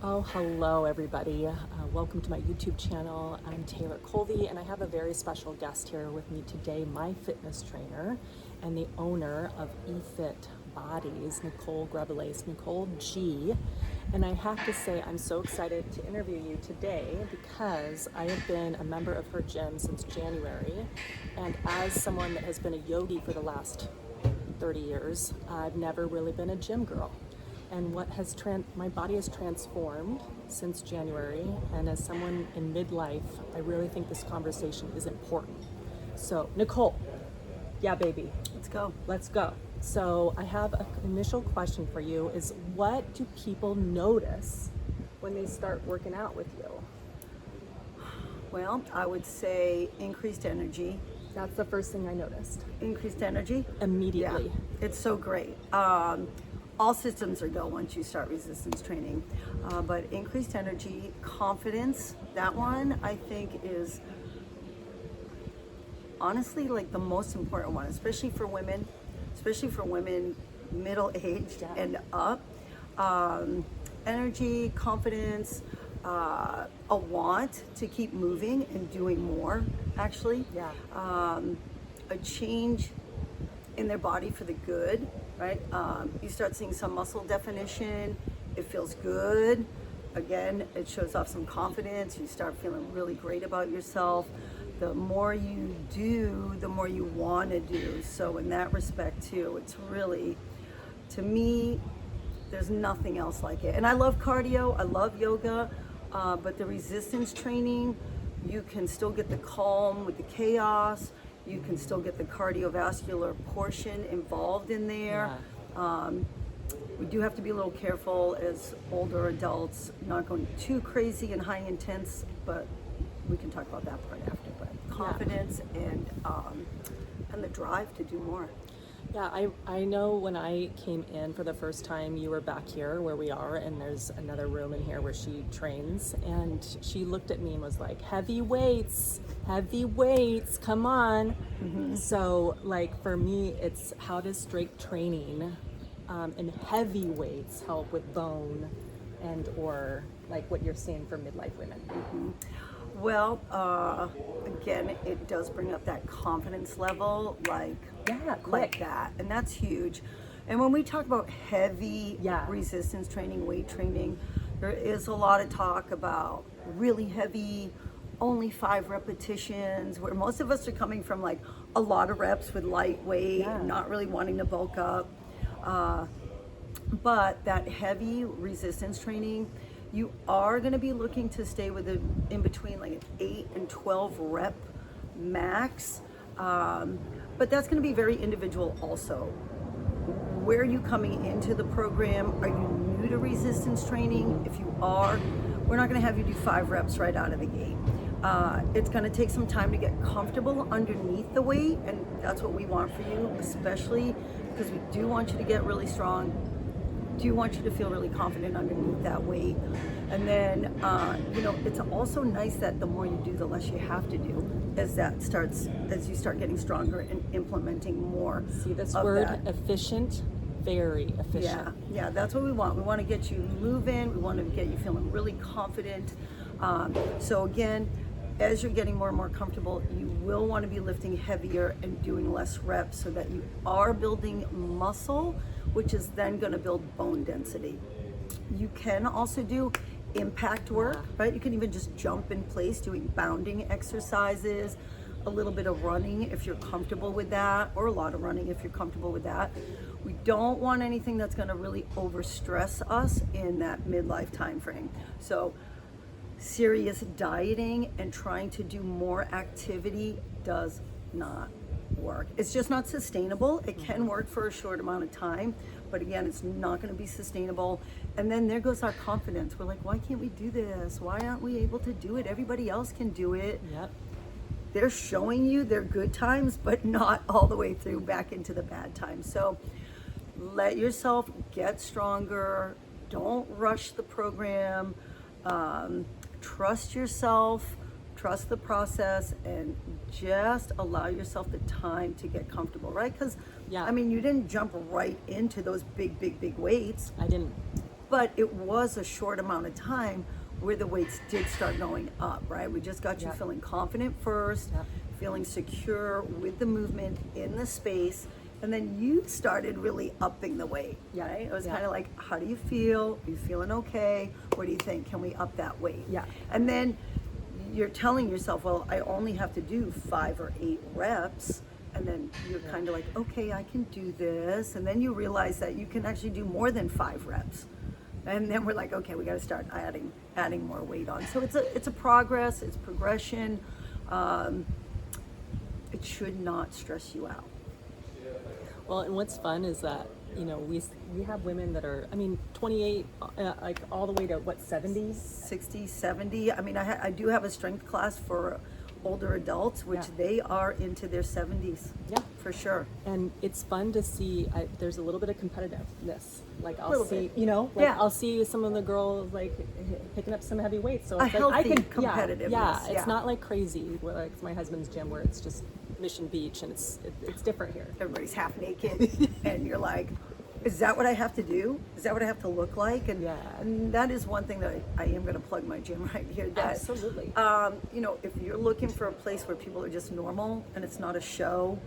Oh, hello everybody. Welcome to my YouTube channel. I'm Taylor Colvey and I have a very special guest here with me today, my fitness trainer and the owner of Efit Bodies, Nicole Grevelis, Nicole G. And I have to say, I'm so excited to interview you today because I have been a member of her gym since January. And as someone that has been a yogi for the last 30 years, I've never really been a gym girl. And my body has transformed since January, and as someone in midlife, I really think this conversation is important. So, Nicole, yeah, baby, let's go. So, I have an initial question for you: is what do people notice when they start working out with you? Well, I would say increased energy. That's the first thing I noticed. Increased energy? Immediately. Yeah, it's so great. All systems are go once you start resistance training. But increased energy, confidence, that one I think is honestly like the most important one, especially for women middle-aged and up. Energy, confidence, a want to keep moving and doing more, actually. Yeah. A change in their body for the good, right? You start seeing some muscle definition, it feels good. Again, it shows off some confidence, you start feeling really great about yourself. The more you do, the more you want to do. So in that respect too, it's really, to me, there's nothing else like it. And I love cardio, I love yoga, but the resistance training, you can still get the calm with the chaos. You can still get the cardiovascular portion involved in there. Yeah. We do have to be a little careful as older adults, not going too crazy and high intense, but we can talk about that part after. But confidence and the drive to do more. Yeah, I know when I came in for the first time, you were back here where we are, and there's another room in here where she trains, and she looked at me and was like, heavy weights, come on. Mm-hmm. So like for me, it's how does strength training and heavy weights help with bone and or like what you're seeing for midlife women? Mm-hmm. Well, again, it does bring up that confidence level, like that, and that's huge. And when we talk about heavy resistance training, weight training, there is a lot of talk about really heavy, only 5 repetitions, where most of us are coming from like a lot of reps with light weight, not really wanting to bulk up. But that heavy resistance training, you are going to be looking to stay in between like an 8 and 12 rep max. But that's going to be very individual also. Where are you coming into the program? Are you new to resistance training? If you are, we're not going to have you do 5 reps right out of the gate. It's going to take some time to get comfortable underneath the weight, and that's what we want for you, especially because we do want you to get really strong. Do you want you to feel really confident underneath that weight? And then, it's also nice that the more you do, the less you have to do as you start getting stronger and implementing more. See this word, efficient, very efficient. Yeah, that's what we want. We want to get you moving. We want to get you feeling really confident. So again, as you're getting more and more comfortable, you will want to be lifting heavier and doing less reps so that you are building muscle, which is then going to build bone density. You can also do impact work, right? You can even just jump in place doing bounding exercises, a little bit of running if you're comfortable with that, or a lot of running if you're comfortable with that. We don't want anything that's going to really overstress us in that midlife time frame. So serious dieting and trying to do more activity does not work. It's just not sustainable. It can work for a short amount of time, but again, it's not going to be sustainable. And then there goes our confidence. We're like, why can't we do this? Why aren't we able to do it? Everybody else can do it. Yep. They're showing you their good times, but not all the way through back into the bad times. So let yourself get stronger. Don't rush the program. Trust yourself, trust the process, and just allow yourself the time to get comfortable, right? Because, I mean, you didn't jump right into those big weights. I didn't. but it was a short amount of time where the weights did start going up, right? We just got you Yep. feeling confident first, Yep. feeling secure with the movement in the space, and then you started really upping the weight, Yeah. right? It was Yeah. kind of like, how do you feel? Are you feeling okay? What do you think? Can we up that weight? Yeah. And then you're telling yourself, well, I only have to do 5 or 8 reps. And then you're kind of like, okay, I can do this. And then you realize that you can actually do more than 5 reps. And then we're like, okay, we got to start adding more weight on. So it's a progress, it's progression. It should not stress you out. Well, and what's fun is that, you know, we have women that are, I mean, 28, like all the way to what, 70s? 60, 70. I mean, I do have a strength class for older adults, which Yeah. they are into their 70s. Yeah. For sure. And it's fun to see, there's a little bit of competitiveness. Like I'll Little see, bit. you know, like Yeah. I'll see some of the girls like picking up some heavy weights. So A it's like, I healthy can, competitiveness, Yeah, yeah. it's not like crazy, where, like my husband's gym where it's just Mission Beach and it's different here. Everybody's half naked, and you're like, is that what I have to do? Is that what I have to look like? And, Yeah. and that is one thing that I am going to plug my gym right here. That, Absolutely. You know, if you're looking for a place where people are just normal and it's not a show,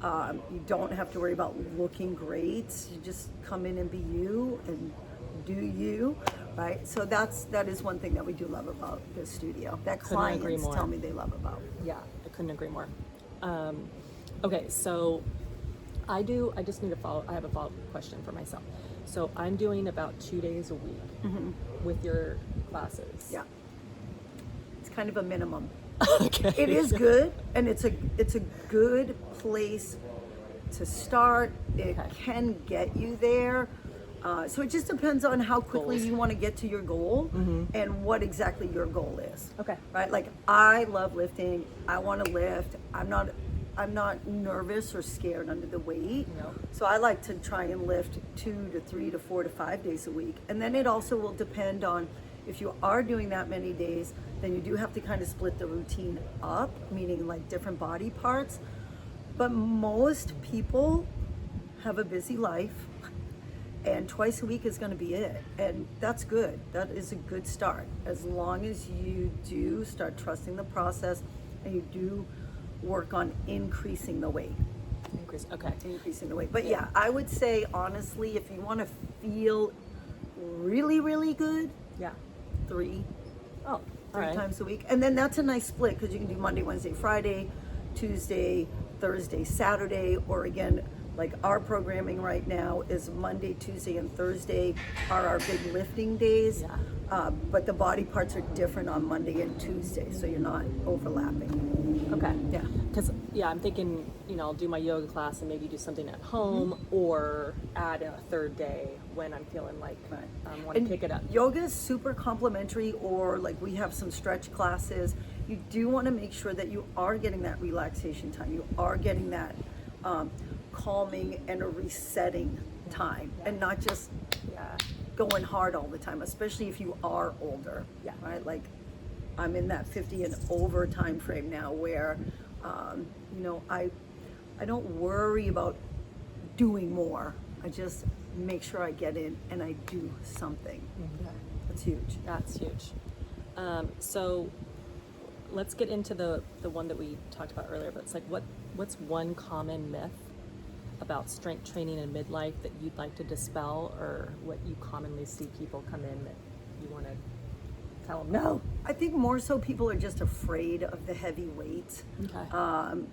you don't have to worry about looking great. You just come in and be you and do you, right? So that is one thing that we do love about this studio. That Couldn't agree clients more. tell me they love about. Yeah, I couldn't agree more. Okay, so I just need I have a follow-up question for myself. So I'm doing about 2 days a week with your classes. Yeah, it's kind of a minimum. Okay. It is good, and it's a good place to start. It Okay. can get you there. So it just depends on how quickly Goals. you want to get to your goal and what exactly your goal is. Okay. Right? Like, I love lifting. I want to lift. I'm not nervous or scared under the weight. No. So I like to try and lift 2 to 3 to 4 to 5 days a week. And then it also will depend on, if you are doing that many days, then you do have to kind of split the routine up, meaning like different body parts. But most people have a busy life, and twice a week is going to be it. And that's good. That is a good start. As long as you do start trusting the process and you do work on increasing the weight. Okay. Increasing the weight. But yeah, I would say, honestly, if you want to feel really, really good, Yeah. 3 Oh, all right. times a week. And then that's a nice split, because you can do Monday, Wednesday, Friday, Tuesday, Thursday, Saturday, or again, like our programming right now is Monday, Tuesday, and Thursday are our big lifting days. Yeah. But the body parts are different on Monday and Tuesday, so you're not overlapping. Okay. Yeah. Because, yeah, I'm thinking, you know, I'll do my yoga class and maybe do something at home or add in a third day when I'm feeling like I want to And pick it up. Yoga is super complimentary, or like we have some stretch classes. You do want to make sure that you are getting that relaxation time. You are getting that calming and a resetting time, and not just Yeah. going hard all the time, especially if you are older. Yeah. Right? Like, I'm in that 50 and over time frame now where, you know, I don't worry about doing more. I just make sure I get in and I do something. That's huge. That's huge. So let's get into the one that we talked about earlier, but it's like, what's one common myth about strength training in midlife that you'd like to dispel, or what you commonly see people come in that you want to tell them no? I think more so people are just afraid of the heavy weights. Okay.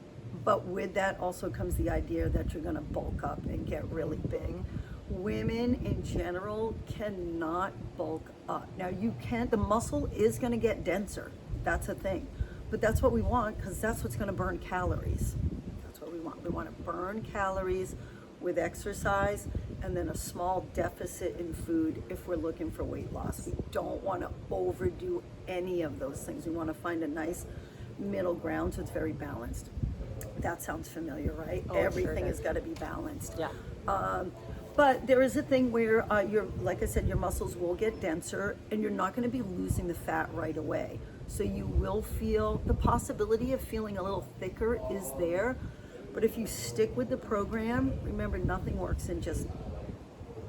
But with that also comes the idea that you're going to bulk up and get really big. Women in general cannot bulk up. Now you can, the muscle is going to get denser. That's a thing. But that's what we want, because that's what's going to burn calories. That's what we want. We want to burn calories with exercise, and then a small deficit in food if we're looking for weight loss. We don't want to overdo any of those things. We want to find a nice middle ground so it's very balanced. That sounds familiar, right? Oh, it sure Everything does. has got to be balanced. Yeah. But there is a thing where like I said, your muscles will get denser, and you're not going to be losing the fat right away. So you will feel, the possibility of feeling a little thicker is there. But if you stick with the program, remember, nothing works in just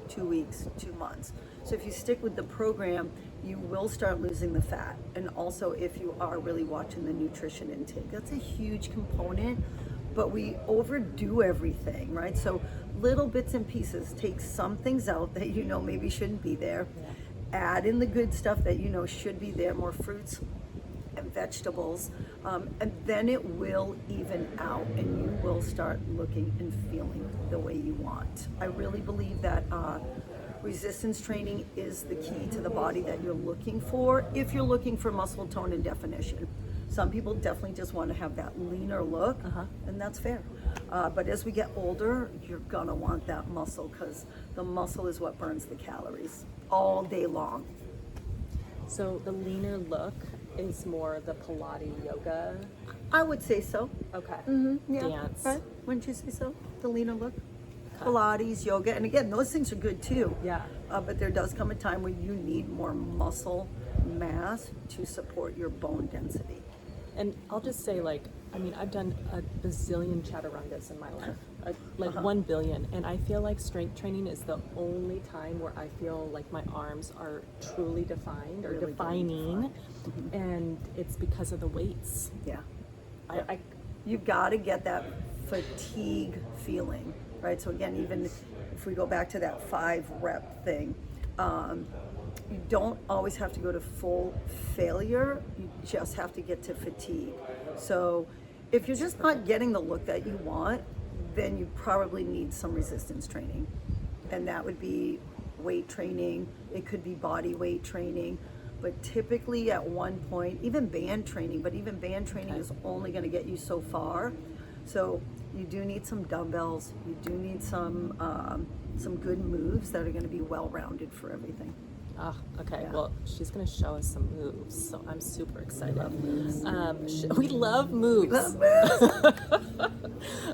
2 weeks, 2 months. So if you stick with the program, you will start losing the fat. And also if you are really watching the nutrition intake, that's a huge component, but we overdo everything, right? So little bits and pieces, take some things out that you know maybe shouldn't be there, add in the good stuff that you know should be there, more fruits and vegetables, and then it will even out and you will start looking and feeling the way you want. I really believe that resistance training is the key to the body that you're looking for if you're looking for muscle tone and definition. Some people definitely just want to have that leaner look, and that's fair. But as we get older, you're gonna want that muscle because the muscle is what burns the calories all day long. So the leaner look is more the Pilates yoga. I would say so. Okay. Yeah. Dance. Right? Wouldn't you say so? The leaner look. Pilates, yoga, and again, those things are good too. Yeah. But there does come a time where you need more muscle mass to support your bone density. And I'll just say, like, I mean, I've done a bazillion chaturangas in my life, like 1 billion, and I feel like strength training is the only time where I feel like my arms are truly defined or Really defining, and it's because of the weights. Yeah. I You've got to get that fatigue feeling, right? So again, even if we go back to that 5 rep thing, you don't always have to go to full failure, you just have to get to fatigue. So if you're just not getting the look that you want, then you probably need some resistance training. And that would be weight training, it could be body weight training, but typically at one point, even band training, but even band training is only gonna get you so far. So you do need some dumbbells, you do need some good moves that are gonna be well-rounded for everything. Ah, okay. Yeah. Well, she's going to show us some moves, so I'm super excited. love moves. We love moves. We love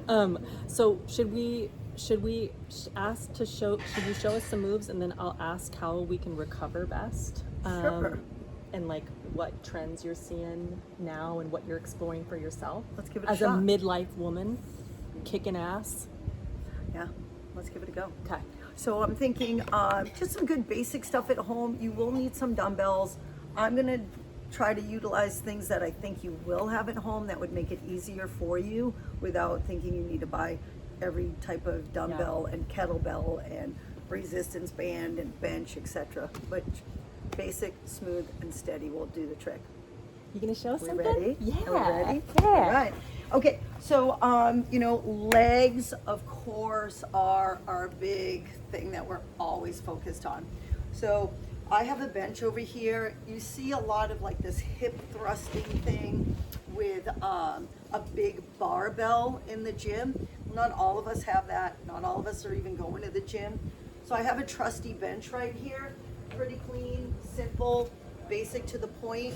moves. So should we ask to show? Should you show us some moves, and then I'll ask how we can recover best? Sure. And like what trends you're seeing now, and what you're exploring for yourself. Let's give it a as shot. a midlife woman, kicking ass. Yeah, let's give it a go. Okay. So I'm thinking just some good basic stuff at home. You will need some dumbbells. I'm gonna try to utilize things that I think you will have at home that would make it easier for you without thinking you need to buy every type of dumbbell and kettlebell and resistance band and bench, etc. But basic, smooth, and steady will do the trick. You gonna show us We something? ready? Yeah. Are we ready? Yeah. All right. Okay. So, legs, of course, are our big thing that we're always focused on. So, I have a bench over here. You see a lot of like this hip thrusting thing with a big barbell in the gym. Not all of us have that. Not all of us are even going to the gym. So, I have a trusty bench right here. Pretty clean, simple, basic to the point.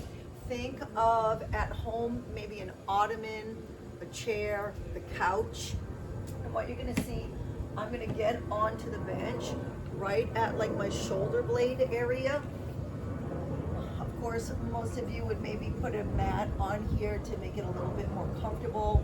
Think of at home, maybe an ottoman, a chair, the couch. And what you're gonna see, I'm gonna get onto the bench right at like my shoulder blade area. Of course, most of you would maybe put a mat on here to make it a little bit more comfortable.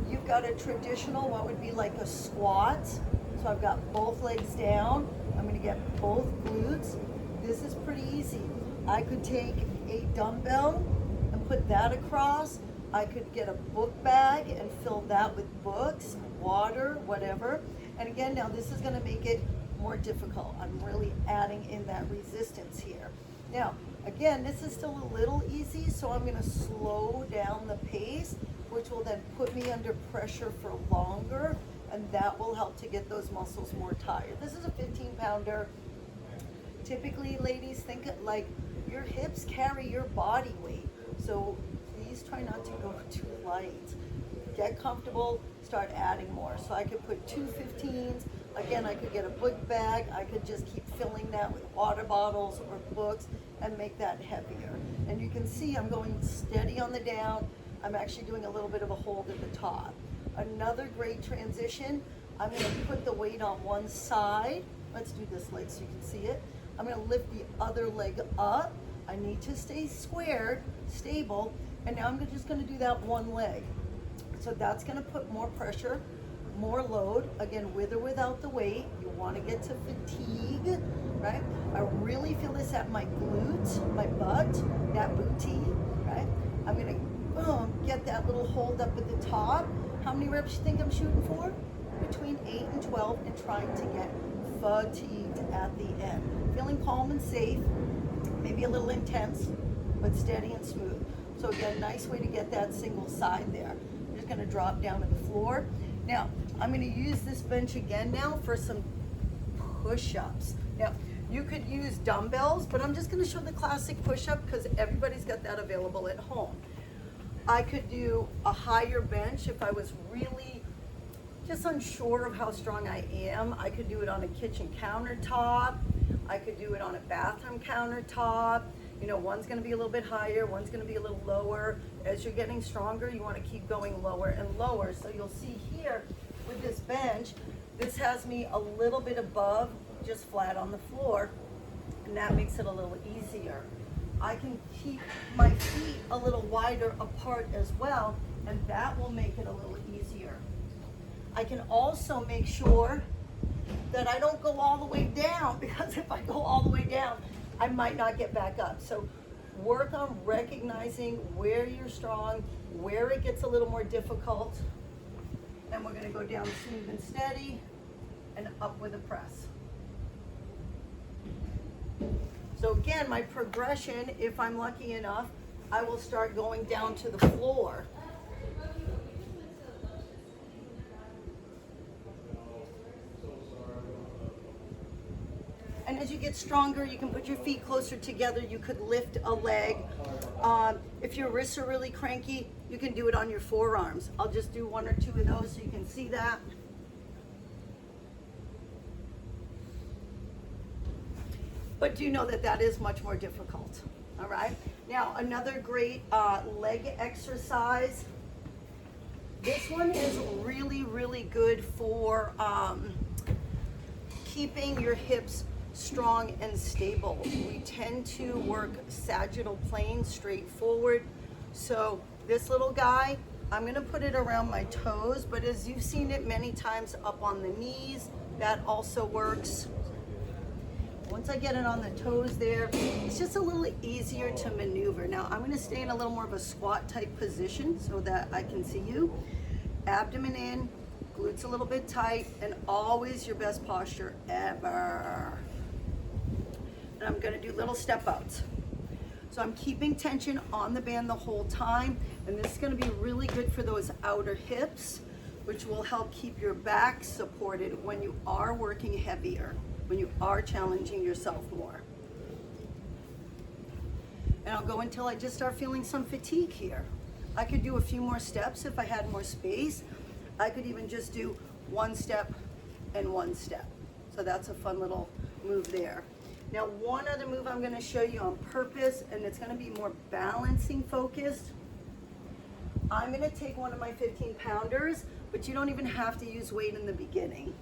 You've got a traditional, what would be like a squat. So I've got both legs down. I'm gonna get both glutes. This is pretty easy. I could take a dumbbell and put that across. I could get a book bag and fill that with books, water, whatever. And again, now this is gonna make it more difficult. I'm really adding in that resistance here. Now, again, this is still a little easy, so I'm gonna slow down the pace, which will then put me under pressure for longer, and that will help to get those muscles more tired. This is a 15-pounder. Typically, ladies, think like your hips carry your body weight. So please try not to go too light. Get comfortable, start adding more. So I could put 2 15s. Again, I could get a book bag. I could just keep filling that with water bottles or books and make that heavier. And you can see I'm going steady on the down. I'm actually doing a little bit of a hold at the top. Another great transition, I'm gonna put the weight on one side. Let's do this leg so you can see it. I'm gonna lift the other leg up. I need to stay squared, stable, and now I'm just gonna do that one leg. So that's gonna put more pressure, more load, again, with or without the weight. You wanna get to fatigue, right? I really feel this at my glutes, my butt, that booty, right? I'm gonna get that little hold up at the top. How many reps you think I'm shooting for? Between 8 and 12, and trying to get fatigued at the end. Feeling calm and safe, maybe a little intense, but steady and smooth. So again, nice way to get that single side there. I'm just gonna drop down to the floor. Now, I'm gonna use this bench again now for some push-ups. Now, you could use dumbbells, but I'm just gonna show the classic push-up because everybody's got that available at home. I could do a higher bench if I was really just unsure of how strong I am. I could do it on a kitchen countertop. I could do it on a bathroom countertop. You know, one's gonna be a little bit higher, one's gonna be a little lower. As you're getting stronger, you wanna keep going lower and lower. So you'll see here with this bench, this has me a little bit above, just flat on the floor, and that makes it a little easier. I can keep my feet a little wider apart as well, and that will make it a little easier. I can also make sure that I don't go all the way down, because if I go all the way down, I might not get back up. So work on recognizing where you're strong, where it gets a little more difficult, and we're gonna go down smooth and steady and up with a press. So again, my progression, if I'm lucky enough, I will start going down to the floor. And as you get stronger, you can put your feet closer together. You could lift a leg. If your wrists are really cranky, you can do it on your forearms. I'll just do 1 or 2 of those so you can see that. But do know that that is much more difficult, all right? Now, another great leg exercise. This one is really, really good for keeping your hips strong and stable. We tend to work sagittal plane straight forward. So this little guy, I'm gonna put it around my toes, but as you've seen it many times up on the knees, that also works. Once I get it on the toes there, it's just a little easier to maneuver. Now I'm gonna stay in a little more of a squat type position so that I can see you. Abdomen in, glutes a little bit tight, and always your best posture ever. And I'm gonna do little step outs. So I'm keeping tension on the band the whole time, and this is gonna be really good for those outer hips, which will help keep your back supported when you are working heavier, when you are challenging yourself more. And I'll go until I just start feeling some fatigue here. I could do a few more steps if I had more space. I could even just do 1 step and 1 step. So that's a fun little move there. Now, one other move I'm gonna show you on purpose, and it's gonna be more balancing focused. I'm gonna take one of my 15-pounders, but you don't even have to use weight in the beginning.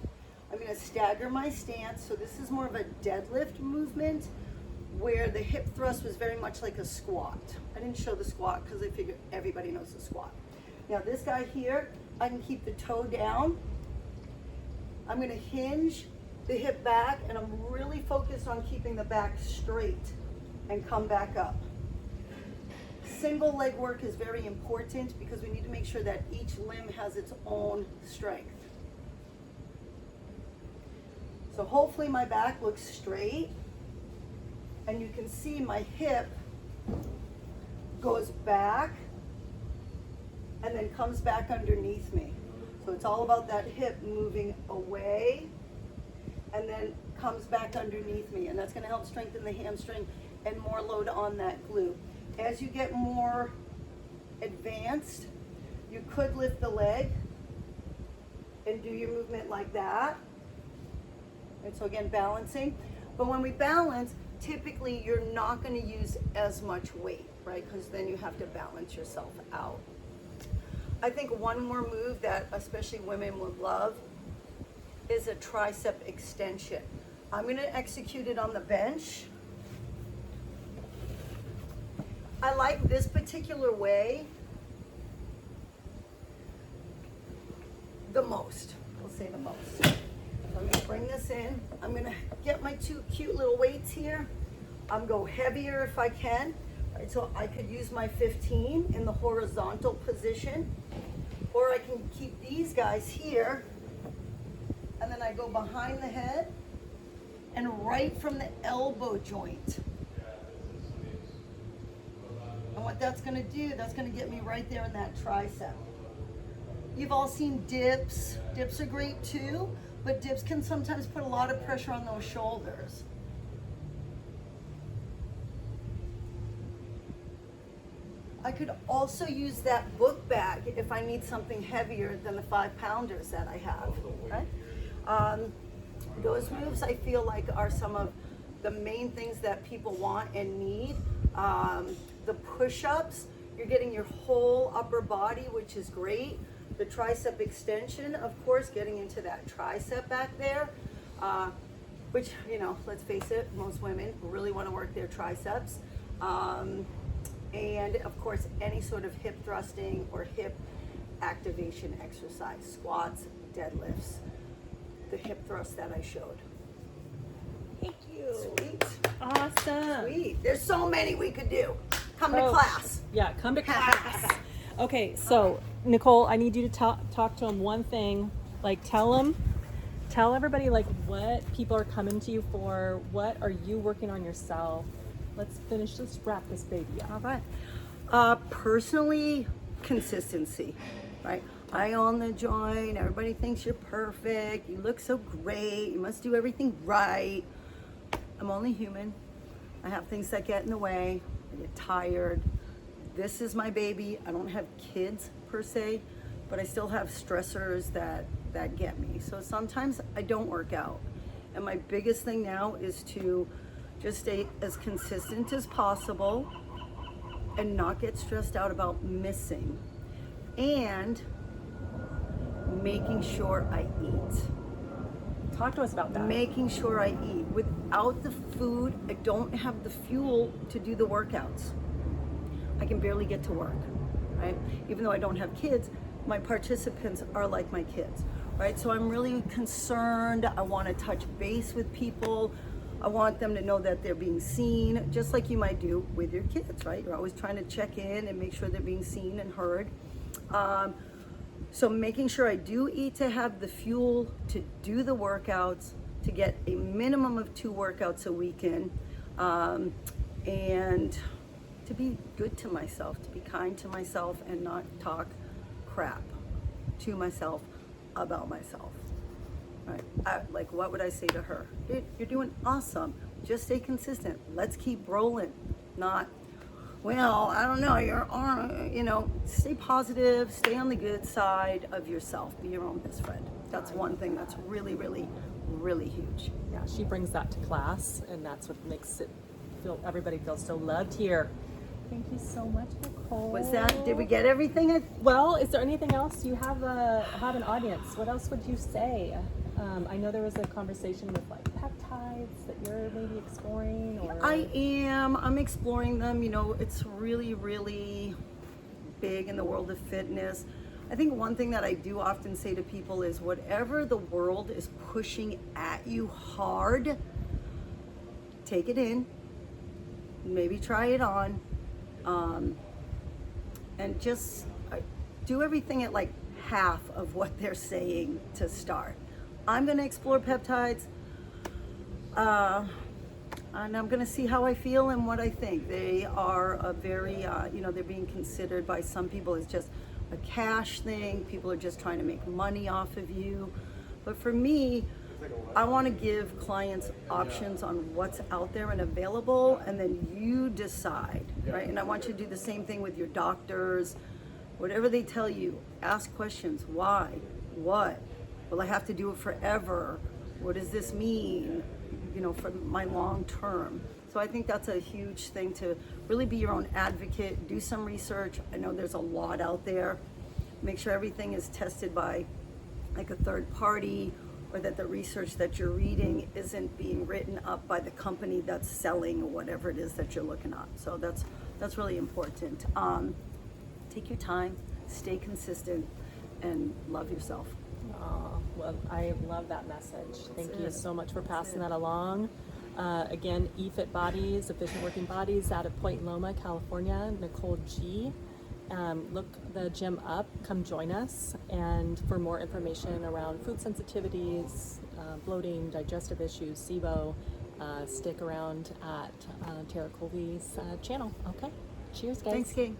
I'm gonna stagger my stance, so this is more of a deadlift movement where the hip thrust was very much like a squat. I didn't show the squat because I figured everybody knows the squat. Now this guy here, I can keep the toe down. I'm gonna hinge the hip back, and I'm really focused on keeping the back straight and come back up. Single leg work is very important because we need to make sure that each limb has its own strength. So hopefully my back looks straight, and you can see my hip goes back and then comes back underneath me. So it's all about that hip moving away and then comes back underneath me, and that's gonna help strengthen the hamstring and more load on that glute. As you get more advanced, you could lift the leg and do your movement like that. And so again, balancing. But when we balance, typically you're not gonna use as much weight, right? Because then you have to balance yourself out. I think one more move that especially women would love is a tricep extension. I'm gonna execute it on the bench. I like this particular way the most. We'll say the most. So I'm gonna bring this in. I'm gonna get my two cute little weights here. I'm go heavier if I can. Right, so I could use my 15 in the horizontal position, or I can keep these guys here, and then I go behind the head and right from the elbow joint. And what that's gonna do, that's gonna get me right there in that tricep. You've all seen dips. Dips are great too, but dips can sometimes put a lot of pressure on those shoulders. I could also use that book bag if I need something heavier than the 5-pounders that I have. Okay? Those moves I feel like are some of the main things that people want and need. The push-ups, you're getting your whole upper body, which is great. The tricep extension, of course, getting into that tricep back there, which, you know, let's face it, most women really want to work their triceps. And of course, any sort of hip thrusting or hip activation exercise, squats, deadlifts, the hip thrust that I showed. Thank you. Sweet. Awesome. Sweet. There's so many we could do. Come to class. Yeah, come to class. Okay, so Nicole, I need you to talk to them one thing. Like, tell everybody like what people are coming to you for. What are you working on yourself? Let's wrap this baby up. All right. Personally, consistency, right? I own the joint. Everybody thinks you're perfect. You look so great. You must do everything right. I'm only human. I have things that get in the way. I get tired. This is my baby. I don't have kids per se, but I still have stressors that get me. So sometimes I don't work out. And my biggest thing now is to just stay as consistent as possible and not get stressed out about missing, and making sure I eat. Talk to us about that. Making sure I eat. Without the food, I don't have the fuel to do the workouts. I can barely get to work, right? Even though I don't have kids, my participants are like my kids, right? So I'm really concerned. I want to touch base with people. I want them to know that they're being seen, just like you might do with your kids, right? You're always trying to check in and make sure they're being seen and heard. So making sure I do eat to have the fuel to do the workouts, to get a minimum of 2 workouts a weekend, and to be good to myself, to be kind to myself and not talk crap to myself about myself. Right. Like, what would I say to her? Dude, you're doing awesome. Just stay consistent. Let's keep rolling. Not, well, I don't know, stay positive, stay on the good side of yourself. Be your own best friend. That's one thing that's really, really, really huge. Yeah, she brings that to class, and that's what makes it everybody feels so loved here. Thank you so much, Nicole. Did we get everything? Well, is there anything else? You have an audience. What else would you say? I know there was a conversation with like peptides that you're maybe exploring, or I'm exploring them. You know, it's really, really big in the world of fitness. I think one thing that I do often say to people is whatever the world is pushing at you hard, take it in, maybe try it on, and just do everything at like half of what they're saying to start. I'm going to explore peptides, and I'm going to see how I feel and what I think. They are a very, they're being considered by some people as just a cash thing. People are just trying to make money off of you. But for me, I want to give clients options on what's out there and available, and then you decide, right? And I want you to do the same thing with your doctors. Whatever they tell you, ask questions. Why? What? Will I have to do it forever? What does this mean, for my long term? So I think that's a huge thing, to really be your own advocate, do some research. I know there's a lot out there. Make sure everything is tested by like a third party, or that the research that you're reading isn't being written up by the company that's selling whatever it is that you're looking at. So that's really important. Take your time, stay consistent, and love yourself. Well, I love that message. Thank you it. so much for That's passing it. that along. Again, Efit Bodies, Efficient Working Bodies out of Point Loma, California. Nicole G. Look the gym up. Come join us. And for more information around food sensitivities, bloating, digestive issues, SIBO, stick around at Taylor Colvey's channel. Okay. Cheers, guys. Thanks, Kate.